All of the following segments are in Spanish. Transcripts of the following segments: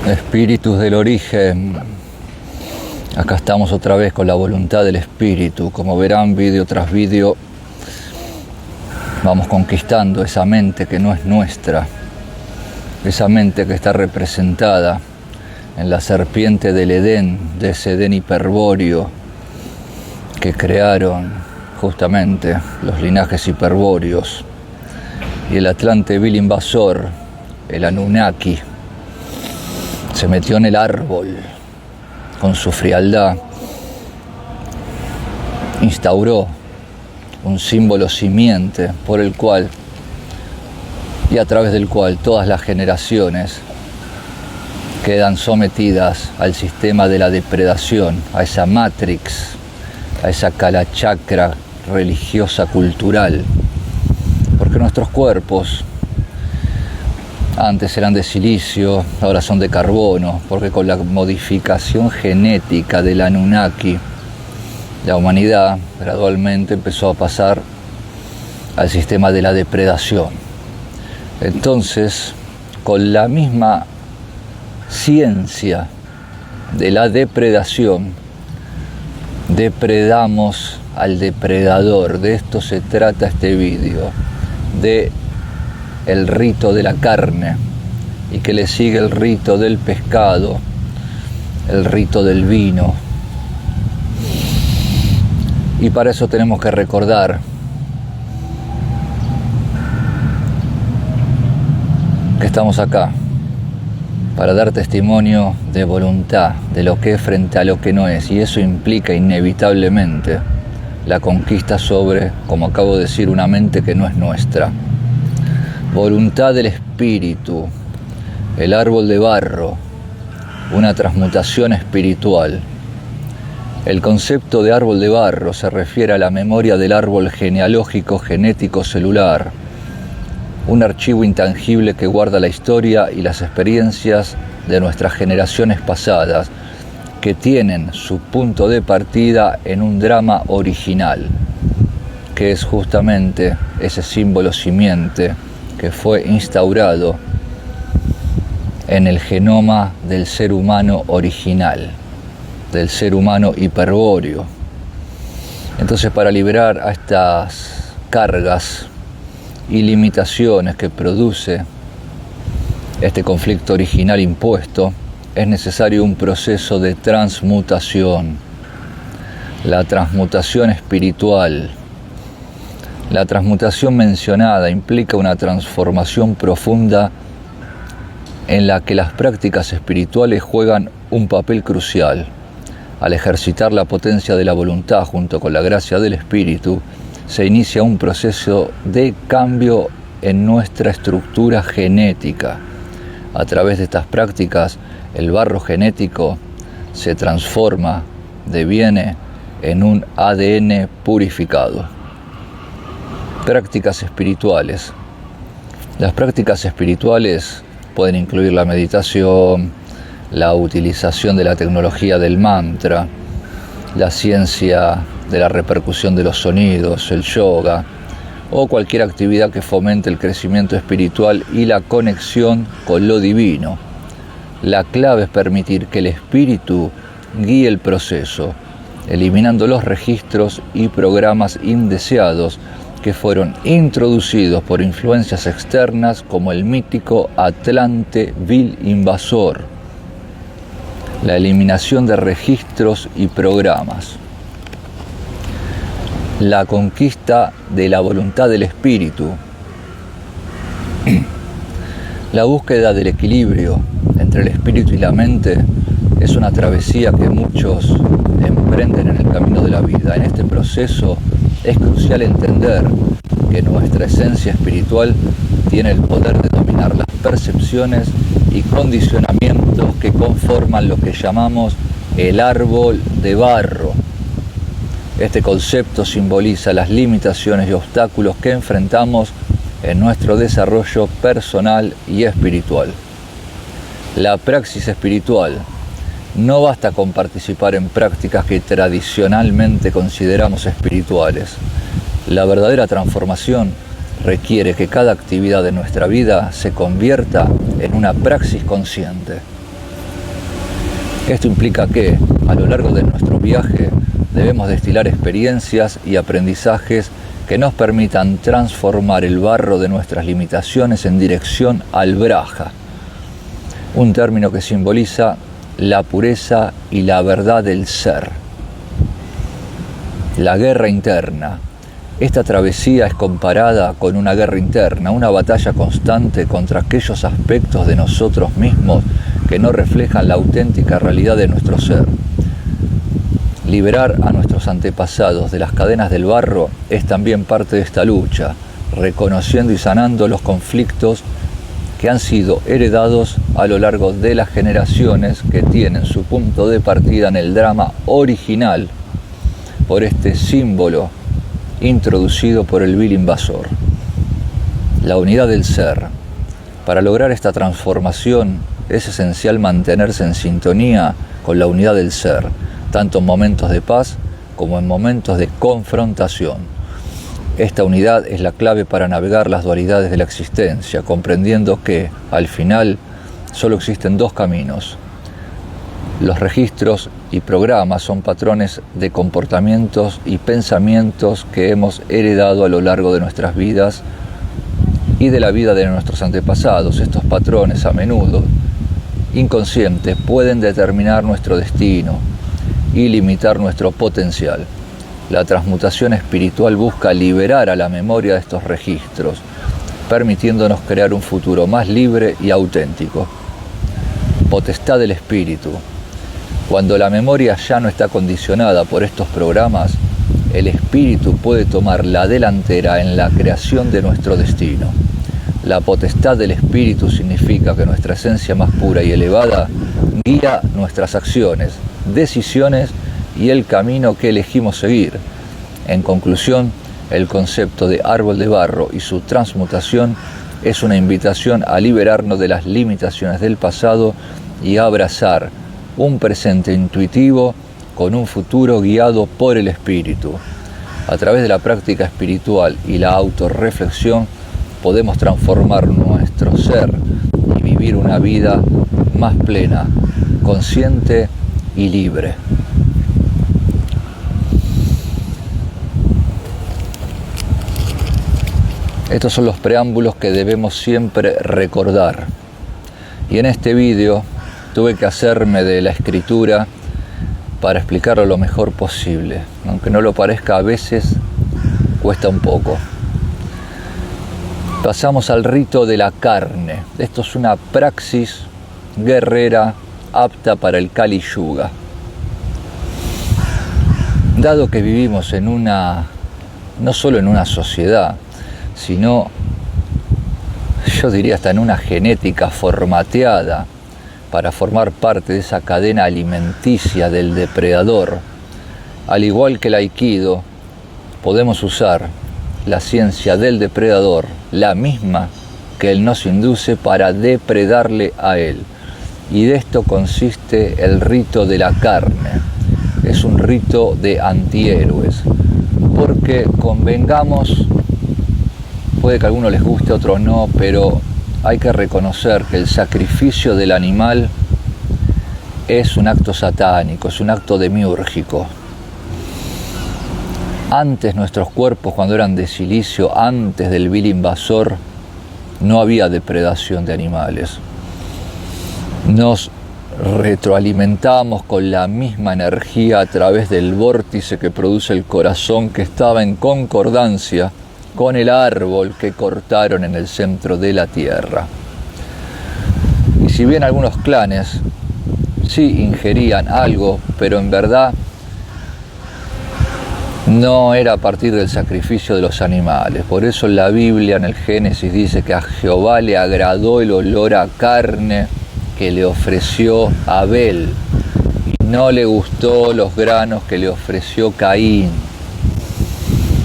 Espíritus del origen. Acá estamos otra vez con la voluntad del espíritu. Como verán, vídeo tras vídeo, vamos conquistando esa mente que no es nuestra, esa mente que está representada en la serpiente del Edén, de ese Edén hiperbóreo que crearon justamente los linajes hiperbóreos, y el Atlante vil invasor, el Anunnaki, se metió en el árbol con su frialdad, instauró un símbolo simiente por el cual y a través del cual todas las generaciones quedan sometidas al sistema de la depredación, a esa matrix, a esa kalachakra religiosa cultural, porque nuestros cuerpos antes eran de silicio, ahora son de carbono, porque con la modificación genética del Anunnaki, la humanidad gradualmente empezó a pasar al sistema de la depredación. Entonces, con la misma ciencia de la depredación, depredamos al depredador. De esto se trata este vídeo, de el rito de la carne, y que le sigue el rito del pescado, el rito del vino. Y para eso tenemos que recordar que estamos acá para dar testimonio de voluntad, de lo que es frente a lo que no es, y eso implica inevitablemente la conquista sobre, como acabo de decir, una mente que no es nuestra. Voluntad del espíritu, el árbol de barro, una transmutación espiritual. El concepto de árbol de barro se refiere a la memoria del árbol genealógico genético celular, un archivo intangible que guarda la historia y las experiencias de nuestras generaciones pasadas, que tienen su punto de partida en un drama original, que es justamente ese símbolo simiente que fue instaurado en el genoma del ser humano original, del ser humano hiperbóreo. Entonces, para liberar a estas cargas y limitaciones que produce este conflicto original impuesto, es necesario un proceso de transmutación, la transmutación espiritual. La transmutación mencionada implica una transformación profunda en la que las prácticas espirituales juegan un papel crucial. Al ejercitar la potencia de la voluntad junto con la gracia del espíritu, se inicia un proceso de cambio en nuestra estructura genética. A través de estas prácticas, el barro genético se transforma, deviene en un ADN purificado. Prácticas espirituales. Las prácticas espirituales pueden incluir la meditación, la utilización de la tecnología del mantra, la ciencia de la repercusión de los sonidos, el yoga, o cualquier actividad que fomente el crecimiento espiritual y la conexión con lo divino. La clave es permitir que el espíritu guíe el proceso, eliminando los registros y programas indeseados que fueron introducidos por influencias externas como el mítico Atlante vil invasor. La eliminación de registros y programas. La conquista de la voluntad del espíritu. La búsqueda del equilibrio entre el espíritu y la mente es una travesía que muchos emprenden en el camino de la vida. En este proceso es crucial entender que nuestra esencia espiritual tiene el poder de dominar las percepciones y condicionamientos que conforman lo que llamamos el árbol de barro. Este concepto simboliza las limitaciones y obstáculos que enfrentamos en nuestro desarrollo personal y espiritual. La praxis espiritual. No basta con participar en prácticas que tradicionalmente consideramos espirituales. La verdadera transformación requiere que cada actividad de nuestra vida se convierta en una praxis consciente. Esto implica que, a lo largo de nuestro viaje, debemos destilar experiencias y aprendizajes que nos permitan transformar el barro de nuestras limitaciones en dirección al Braja, un término que simboliza la pureza y la verdad del ser. La guerra interna. Esta travesía es comparada con una guerra interna, una batalla constante contra aquellos aspectos de nosotros mismos que no reflejan la auténtica realidad de nuestro ser. Liberar a nuestros antepasados de las cadenas del barro es también parte de esta lucha, reconociendo y sanando los conflictos que han sido heredados a lo largo de las generaciones, que tienen su punto de partida en el drama original por este símbolo introducido por el vil invasor. La unidad del ser. Para lograr esta transformación es esencial mantenerse en sintonía con la unidad del ser, tanto en momentos de paz como en momentos de confrontación. Esta unidad es la clave para navegar las dualidades de la existencia, comprendiendo que, al final, solo existen dos caminos. Los registros y programas son patrones de comportamientos y pensamientos que hemos heredado a lo largo de nuestras vidas y de la vida de nuestros antepasados. Estos patrones, a menudo inconscientes, pueden determinar nuestro destino y limitar nuestro potencial. La transmutación espiritual busca liberar a la memoria de estos registros, permitiéndonos crear un futuro más libre y auténtico. Potestad del espíritu. Cuando la memoria ya no está condicionada por estos programas, el espíritu puede tomar la delantera en la creación de nuestro destino. La potestad del espíritu significa que nuestra esencia más pura y elevada guía nuestras acciones, decisiones y el camino que elegimos seguir. En conclusión, el concepto de árbol de barro y su transmutación es una invitación a liberarnos de las limitaciones del pasado y a abrazar un presente intuitivo con un futuro guiado por el espíritu. A través de la práctica espiritual y la autorreflexión podemos transformar nuestro ser y vivir una vida más plena, consciente y libre. Estos son los preámbulos que debemos siempre recordar. Y en este vídeo tuve que hacerme de la escritura para explicarlo lo mejor posible. Aunque no lo parezca, a veces cuesta un poco. Pasamos al rito de la carne. Esto es una praxis guerrera apta para el Kali Yuga. Dado que vivimos no solo en una sociedad, sino, yo diría, hasta en una genética formateada para formar parte de esa cadena alimenticia del depredador, al igual que el Aikido, podemos usar la ciencia del depredador, la misma que él nos induce, para depredarle a él. Y de esto consiste el rito de la carne. Es un rito de antihéroes, porque convengamos, puede que a algunos les guste, a otros no, pero hay que reconocer que el sacrificio del animal es un acto satánico, es un acto demiúrgico. Antes nuestros cuerpos, cuando eran de silicio, antes del vil invasor, no había depredación de animales. Nos retroalimentamos con la misma energía a través del vórtice que produce el corazón, que estaba en concordancia con el árbol que cortaron en el centro de la tierra. Y si bien algunos clanes sí ingerían algo, pero en verdad no era a partir del sacrificio de los animales. Por eso la Biblia en el Génesis dice que a Jehová le agradó el olor a carne que le ofreció Abel, y no le gustó los granos que le ofreció Caín.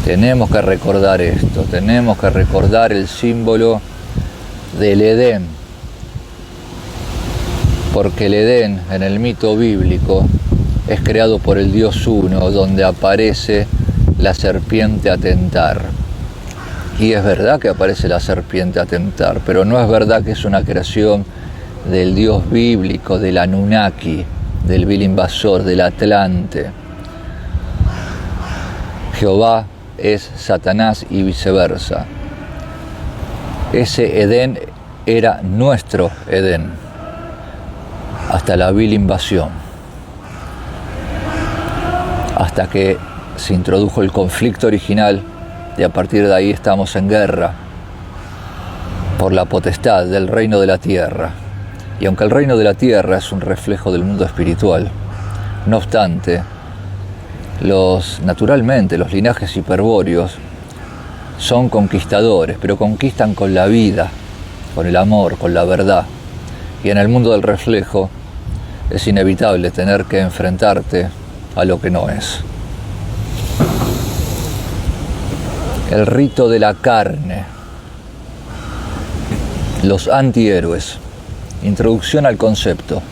Tenemos que recordar esto, tenemos que recordar el símbolo del Edén, porque el Edén en el mito bíblico es creado por el Dios Uno, donde aparece la serpiente a tentar. Y es verdad que aparece la serpiente a tentar, pero no es verdad que es una creación del Dios bíblico, del Anunnaki, del vil invasor, del Atlante. Jehová es Satanás y viceversa. Ese Edén era nuestro Edén, hasta la vil invasión, hasta que se introdujo el conflicto original y a partir de ahí estamos en guerra por la potestad del reino de la tierra. Y aunque el reino de la tierra es un reflejo del mundo espiritual, no obstante, naturalmente los linajes hiperbóreos son conquistadores, pero conquistan con la vida, con el amor, con la verdad. Y en el mundo del reflejo es inevitable tener que enfrentarte a lo que no es. El rito de la carne. Los antihéroes. Introducción al concepto.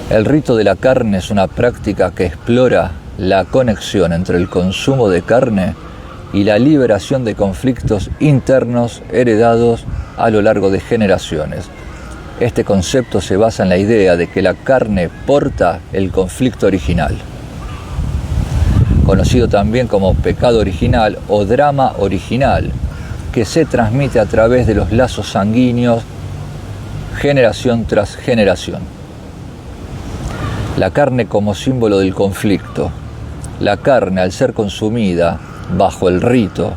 El rito de la carne es una práctica que explora la conexión entre el consumo de carne y la liberación de conflictos internos heredados a lo largo de generaciones. Este concepto se basa en la idea de que la carne porta el conflicto original, conocido también como pecado original o drama original, que se transmite a través de los lazos sanguíneos generación tras generación. La carne como símbolo del conflicto. La carne, al ser consumida bajo el rito,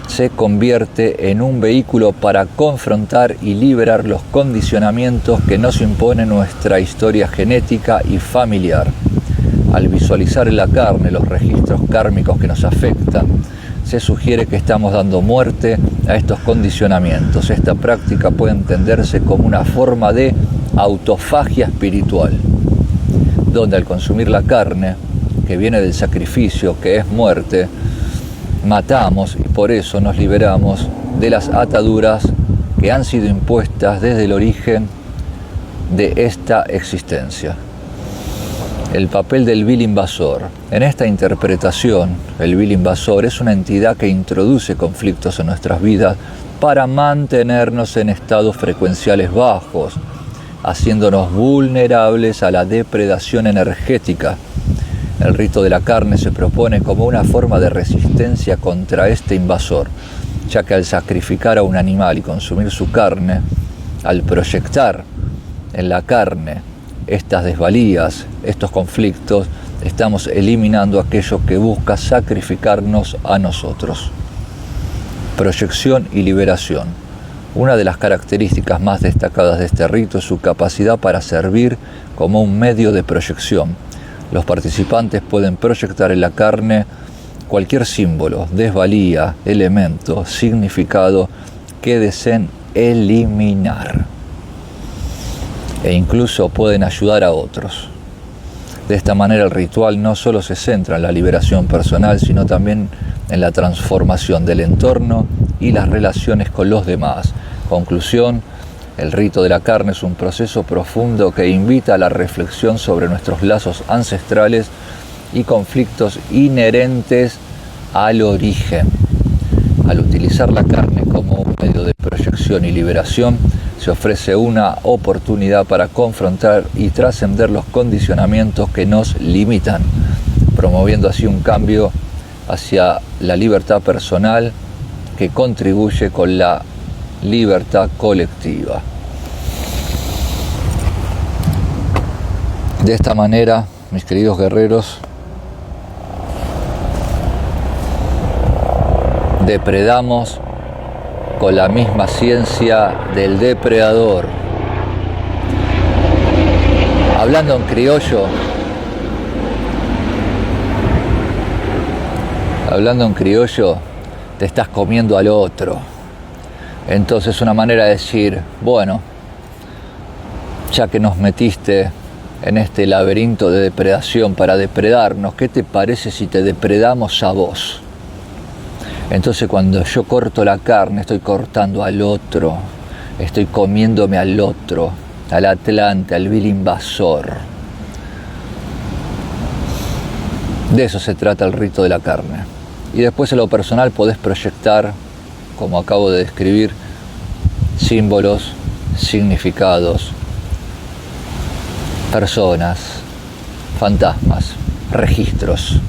se convierte en un vehículo para confrontar y liberar los condicionamientos que nos impone nuestra historia genética y familiar. Al visualizar en la carne los registros kármicos que nos afectan, se sugiere que estamos dando muerte a estos condicionamientos. Esta práctica puede entenderse como una forma de autofagia espiritual, donde al consumir la carne, que viene del sacrificio, que es muerte, matamos y por eso nos liberamos de las ataduras que han sido impuestas desde el origen de esta existencia. El papel del vil invasor. En esta interpretación, el vil invasor es una entidad que introduce conflictos en nuestras vidas para mantenernos en estados frecuenciales bajos, haciéndonos vulnerables a la depredación energética. El rito de la carne se propone como una forma de resistencia contra este invasor, ya que al sacrificar a un animal y consumir su carne, al proyectar en la carne estas desvalías, estos conflictos, estamos eliminando aquello que busca sacrificarnos a nosotros. Proyección y liberación. Una de las características más destacadas de este rito es su capacidad para servir como un medio de proyección. Los participantes pueden proyectar en la carne cualquier símbolo, desvalía, elemento, significado que deseen eliminar. E incluso pueden ayudar a otros. De esta manera el ritual no solo se centra en la liberación personal, sino también en la transformación del entorno y las relaciones con los demás. Conclusión, el rito de la carne es un proceso profundo que invita a la reflexión sobre nuestros lazos ancestrales y conflictos inherentes al origen. Al utilizar la carne como un medio de proyección y liberación, se ofrece una oportunidad para confrontar y trascender los condicionamientos que nos limitan, promoviendo así un cambio hacia la libertad personal que contribuye con la libertad colectiva. De esta manera, mis queridos guerreros, depredamos con la misma ciencia del depredador. Hablando en criollo, te estás comiendo al otro. Entonces una manera de decir, bueno, ya que nos metiste en este laberinto de depredación para depredarnos, ¿qué te parece si te depredamos a vos? Entonces cuando yo corto la carne, estoy cortando al otro, estoy comiéndome al otro, al Atlante, al vil invasor. De eso se trata el rito de la carne. Y después en lo personal podés proyectar, como acabo de describir, símbolos, significados, personas, fantasmas, registros,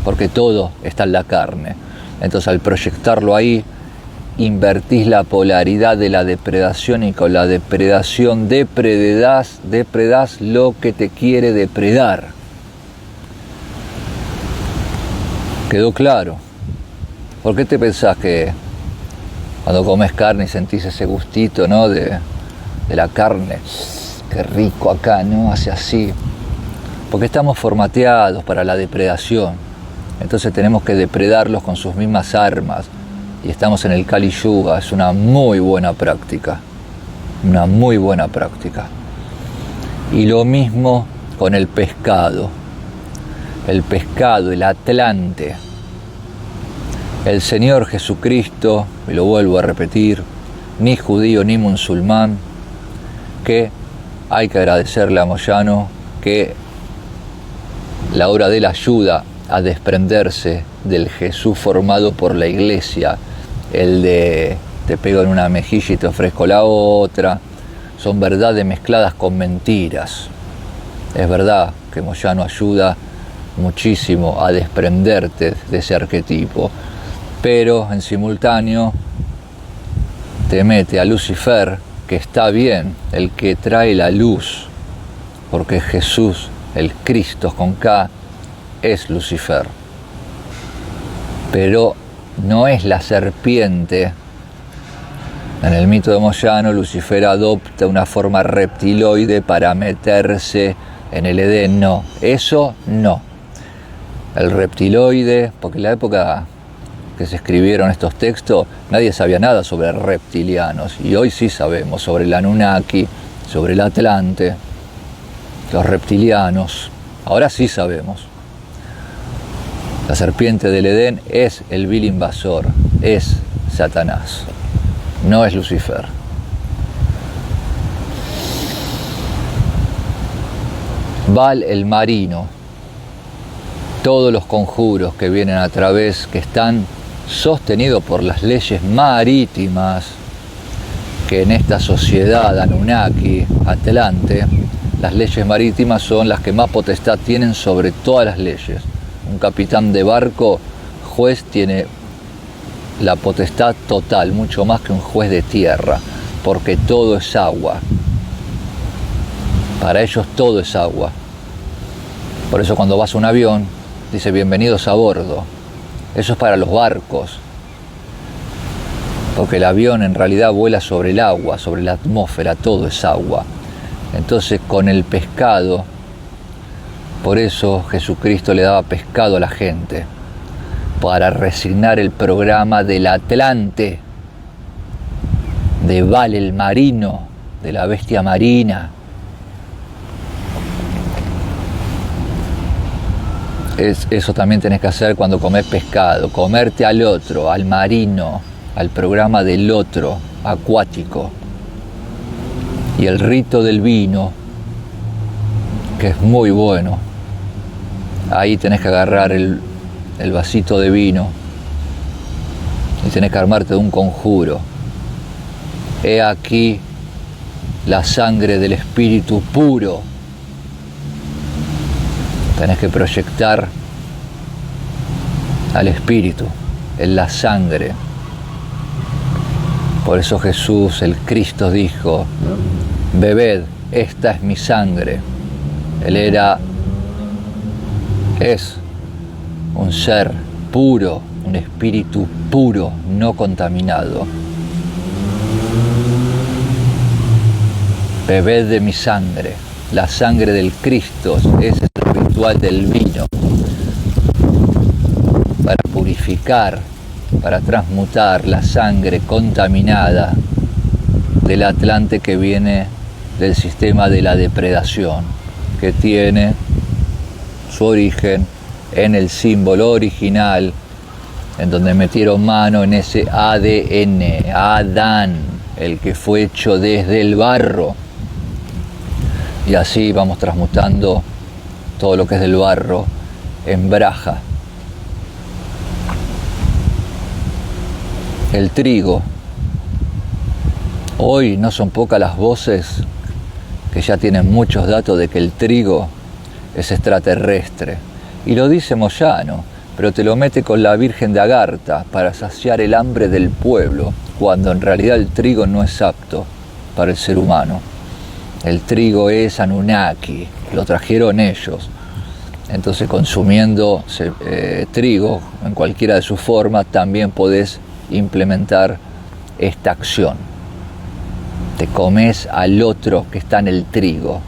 porque todo está en la carne. Entonces al proyectarlo ahí, invertís la polaridad de la depredación y con la depredación depredás lo que te quiere depredar. ¿Quedó claro? ¿Por qué te pensás que cuando comes carne y sentís ese gustito, ¿no? de la carne? Qué rico acá, ¿no? Hace así. Porque estamos formateados para la depredación. Entonces tenemos que depredarlos con sus mismas armas. Y estamos en el Kali Yuga. Es una muy buena práctica. Una muy buena práctica. Y lo mismo con el pescado. El pescado, el Atlante. El Señor Jesucristo, y lo vuelvo a repetir, ni judío ni musulmán, que hay que agradecerle a Moyano que la obra de él ayuda a desprenderse del Jesús formado por la iglesia, el de te pego en una mejilla y te ofrezco la otra, son verdades mezcladas con mentiras. Es verdad que Moyano ayuda muchísimo a desprenderte de ese arquetipo, pero en simultáneo te mete a Lucifer, que está bien, el que trae la luz, porque Jesús, el Cristo con K, es Lucifer. Pero no es la serpiente. En el mito de Moyano, Lucifer adopta una forma reptiloide para meterse en el Edén. No, eso no. El reptiloide, porque en la época que se escribieron estos textos, nadie sabía nada sobre reptilianos, y hoy sí sabemos sobre el Anunnaki, sobre el Atlante, los reptilianos. Ahora sí sabemos. La serpiente del Edén es el vil invasor, es Satanás, no es Lucifer. Baal el marino, todos los conjuros que vienen a través, que están sostenidos por las leyes marítimas, que en esta sociedad Anunnaki, Atlante, las leyes marítimas son las que más potestad tienen sobre todas las leyes. Un capitán de barco, juez, tiene la potestad total, mucho más que un juez de tierra, porque todo es agua. Para ellos todo es agua. Por eso cuando vas a un avión, dice bienvenidos a bordo. Eso es para los barcos, porque el avión en realidad vuela sobre el agua, sobre la atmósfera, todo es agua. Entonces con el pescado, por eso Jesucristo le daba pescado a la gente, para resignar el programa del Atlante, de Baal el marino, de la bestia marina. Eso también tenés que hacer cuando comés pescado, comerte al otro, al marino, al programa del otro, acuático. Y el rito del vino, que es muy bueno. Ahí tenés que agarrar el vasito de vino y tenés que armarte de un conjuro. He aquí la sangre del Espíritu puro. Tenés que proyectar al Espíritu en la sangre. Por eso Jesús, el Cristo, dijo: bebed, esta es mi sangre. Él es un ser puro, un espíritu puro, no contaminado. Bebed de mi sangre. La sangre del Cristo es el ritual del vino, para purificar, para transmutar la sangre contaminada del Atlante que viene del sistema de la depredación, que tiene su origen en el símbolo original, en donde metieron mano en ese ADN, Adán, el que fue hecho desde el barro. Y así vamos transmutando todo lo que es del barro en braja. El trigo. Hoy no son pocas las voces que ya tienen muchos datos de que el trigo es extraterrestre. Y lo dice Moyano, pero te lo mete con la Virgen de Agartha para saciar el hambre del pueblo, cuando en realidad el trigo no es apto para el ser humano. El trigo es Anunnaki, lo trajeron ellos. Entonces, consumiendo trigo en cualquiera de sus formas, también podés implementar esta acción. Te comes al otro que está en el trigo,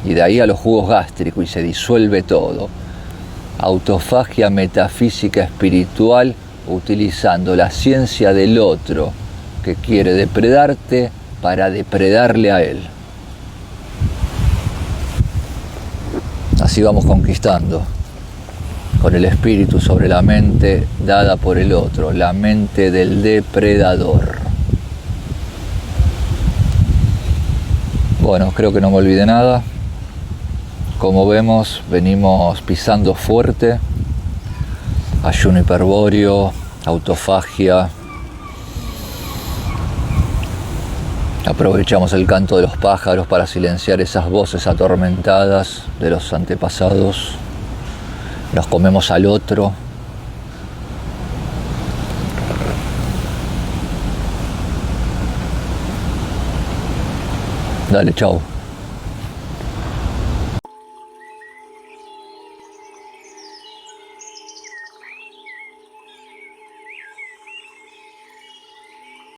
y de ahí a los jugos gástricos, y se disuelve todo. Autofagia metafísica espiritual, utilizando la ciencia del otro que quiere depredarte para depredarle a él. Así vamos conquistando, con el espíritu sobre la mente dada por el otro, la mente del depredador. Bueno, creo que no me olvidé nada. Como vemos, venimos pisando fuerte. Ayuno hiperbóreo, autofagia. Aprovechamos el canto de los pájaros para silenciar esas voces atormentadas de los antepasados. Nos comemos al otro. Dale, chau.